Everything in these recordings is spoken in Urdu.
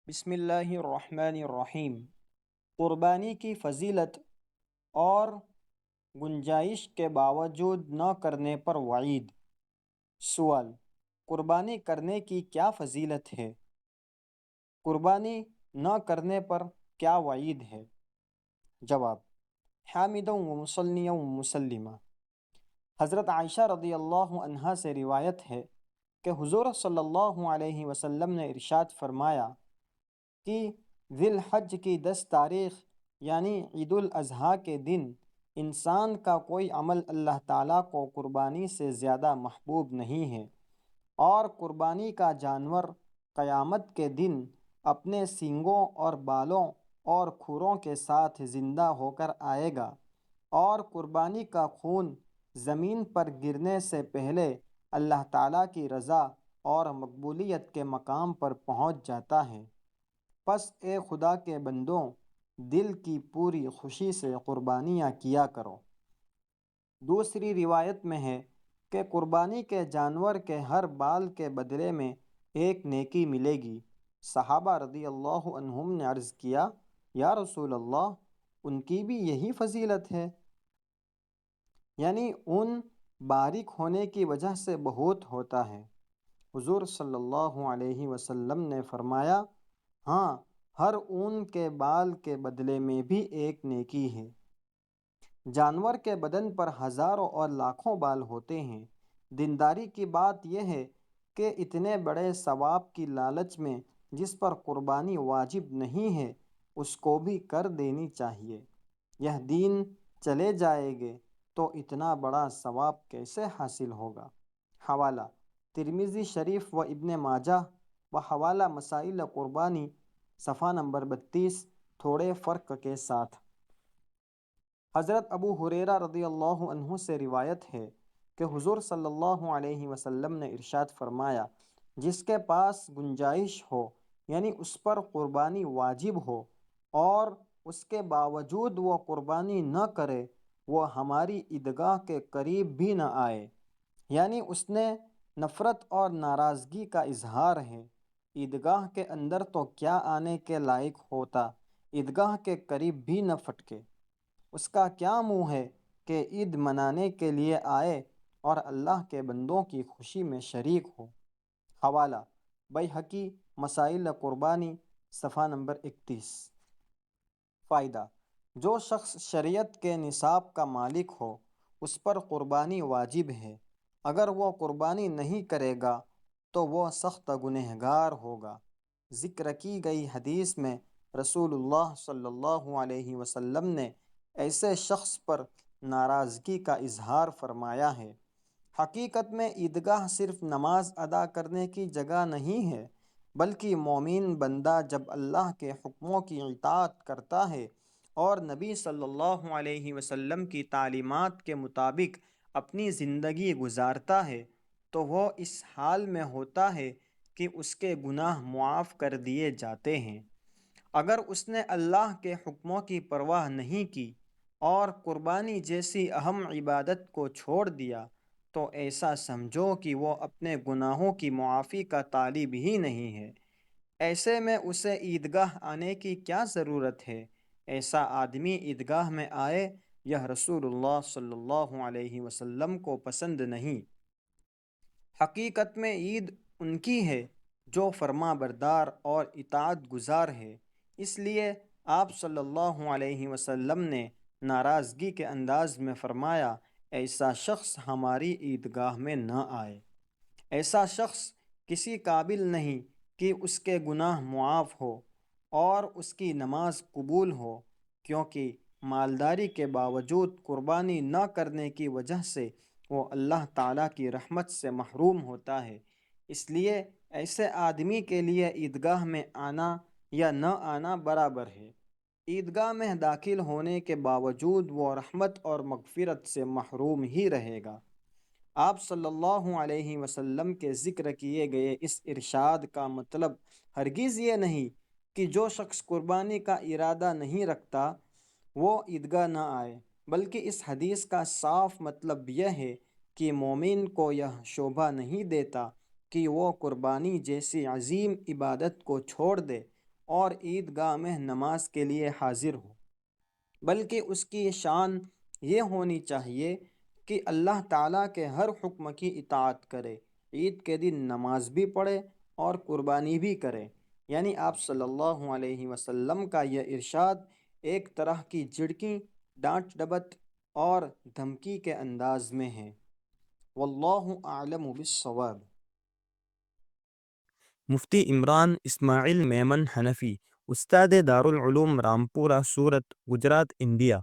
بسم اللہ الرحمن الرحیم۔ قربانی کی فضیلت اور گنجائش کے باوجود نہ کرنے پر وعید۔ سوال: قربانی کرنے کی کیا فضیلت ہے؟ قربانی نہ کرنے پر کیا وعید ہے؟ جواب: حامدا و مصلیا و مسلمہ۔ حضرت عائشہ رضی اللہ عنہا سے روایت ہے کہ حضور صلی اللہ علیہ وسلم نے ارشاد فرمایا کہ ذی الحج کی 10 تاریخ یعنی عید الاضحیٰ کے دن انسان کا کوئی عمل اللہ تعالیٰ کو قربانی سے زیادہ محبوب نہیں ہے، اور قربانی کا جانور قیامت کے دن اپنے سینگوں اور بالوں اور کھروں کے ساتھ زندہ ہو کر آئے گا، اور قربانی کا خون زمین پر گرنے سے پہلے اللہ تعالیٰ کی رضا اور مقبولیت کے مقام پر پہنچ جاتا ہے۔ پس اے خدا کے بندوں، دل کی پوری خوشی سے قربانیاں کیا کرو۔ دوسری روایت میں ہے کہ قربانی کے جانور کے ہر بال کے بدلے میں ایک نیکی ملے گی۔ صحابہ رضی اللہ عنہم نے عرض کیا: یا رسول اللہ، ان کی بھی یہی فضیلت ہے؟ یعنی اون باریک ہونے کی وجہ سے بہت ہوتا ہے۔ حضور صلی اللہ علیہ وسلم نے فرمایا: ہاں، ہر اون کے بال کے بدلے میں بھی ایک نیکی ہے۔ جانور کے بدن پر ہزاروں اور لاکھوں بال ہوتے ہیں۔ دینداری کی بات یہ ہے کہ اتنے بڑے ثواب کی لالچ میں جس پر قربانی واجب نہیں ہے اس کو بھی کر دینی چاہیے۔ یہ دین چلے جائے گے تو اتنا بڑا ثواب کیسے حاصل ہوگا؟ حوالہ: ترمذی شریف و ابن ماجہ و حوالہ مسائل قربانی، صفحہ نمبر 32، تھوڑے فرق کے ساتھ۔ حضرت ابو ہریرہ رضی اللہ عنہ سے روایت ہے کہ حضور صلی اللہ علیہ وسلم نے ارشاد فرمایا: جس کے پاس گنجائش ہو، یعنی اس پر قربانی واجب ہو، اور اس کے باوجود وہ قربانی نہ کرے، وہ ہماری عیدگاہ کے قریب بھی نہ آئے۔ یعنی اس نے نفرت اور ناراضگی کا اظہار ہے۔ عیدگاہ کے اندر تو کیا آنے کے لائق ہوتا، عیدگاہ کے قریب بھی نہ پھٹکے۔ اس کا کیا منہ ہے کہ عید منانے کے لیے آئے اور اللہ کے بندوں کی خوشی میں شریک ہو۔ حوالہ: بیہقی مسائل قربانی، صفحہ نمبر 31۔ فائدہ: جو شخص شریعت کے نصاب کا مالک ہو اس پر قربانی واجب ہے۔ اگر وہ قربانی نہیں کرے گا تو وہ سخت گنہگار ہوگا۔ ذکر کی گئی حدیث میں رسول اللہ صلی اللہ علیہ وسلم نے ایسے شخص پر ناراضگی کا اظہار فرمایا ہے۔ حقیقت میں عیدگاہ صرف نماز ادا کرنے کی جگہ نہیں ہے، بلکہ مومن بندہ جب اللہ کے حکموں کی اطاعت کرتا ہے اور نبی صلی اللہ علیہ وسلم کی تعلیمات کے مطابق اپنی زندگی گزارتا ہے تو وہ اس حال میں ہوتا ہے کہ اس کے گناہ معاف کر دیے جاتے ہیں۔ اگر اس نے اللہ کے حکموں کی پرواہ نہیں کی اور قربانی جیسی اہم عبادت کو چھوڑ دیا تو ایسا سمجھو کہ وہ اپنے گناہوں کی معافی کا طالب ہی نہیں ہے۔ ایسے میں اسے عیدگاہ آنے کی کیا ضرورت ہے؟ ایسا آدمی عیدگاہ میں آئے، یہ رسول اللہ صلی اللہ علیہ وسلم کو پسند نہیں۔ حقیقت میں عید ان کی ہے جو فرما بردار اور اطاعت گزار ہے۔ اس لیے آپ صلی اللہ علیہ وسلم نے ناراضگی کے انداز میں فرمایا: ایسا شخص ہماری عیدگاہ میں نہ آئے۔ ایسا شخص کسی قابل نہیں کہ اس کے گناہ معاف ہو اور اس کی نماز قبول ہو، کیونکہ مالداری کے باوجود قربانی نہ کرنے کی وجہ سے وہ اللہ تعالیٰ کی رحمت سے محروم ہوتا ہے۔ اس لیے ایسے آدمی کے لیے عیدگاہ میں آنا یا نہ آنا برابر ہے۔ عیدگاہ میں داخل ہونے کے باوجود وہ رحمت اور مغفرت سے محروم ہی رہے گا۔ آپ صلی اللہ علیہ وسلم کے ذکر کیے گئے اس ارشاد کا مطلب ہرگز یہ نہیں کہ جو شخص قربانی کا ارادہ نہیں رکھتا وہ عیدگاہ نہ آئے، بلکہ اس حدیث کا صاف مطلب یہ ہے کہ مومن کو یہ شوبھا نہیں دیتا کہ وہ قربانی جیسی عظیم عبادت کو چھوڑ دے اور عیدگاہ میں نماز کے لیے حاضر ہو، بلکہ اس کی شان یہ ہونی چاہیے کہ اللہ تعالیٰ کے ہر حکم کی اطاعت کرے، عید کے دن نماز بھی پڑھے اور قربانی بھی کرے۔ یعنی آپ صلی اللہ علیہ وسلم کا یہ ارشاد ایک طرح کی جھڑکی، ڈانٹ ڈپٹ اور دھمکی کے انداز میں ہے۔ واللہ اعلم بالصواب۔ مفتی عمران اسماعیل میمن حنفی، استاد دارالعلوم رامپورہ سورت، گجرات، انڈیا۔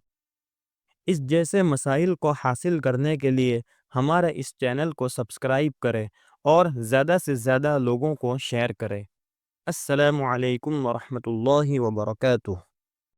اس جیسے مسائل کو حاصل کرنے کے لیے ہمارے اس چینل کو سبسکرائب کریں اور زیادہ سے زیادہ لوگوں کو شیئر کریں۔ السلام علیکم ورحمۃ اللہ وبرکاتہ۔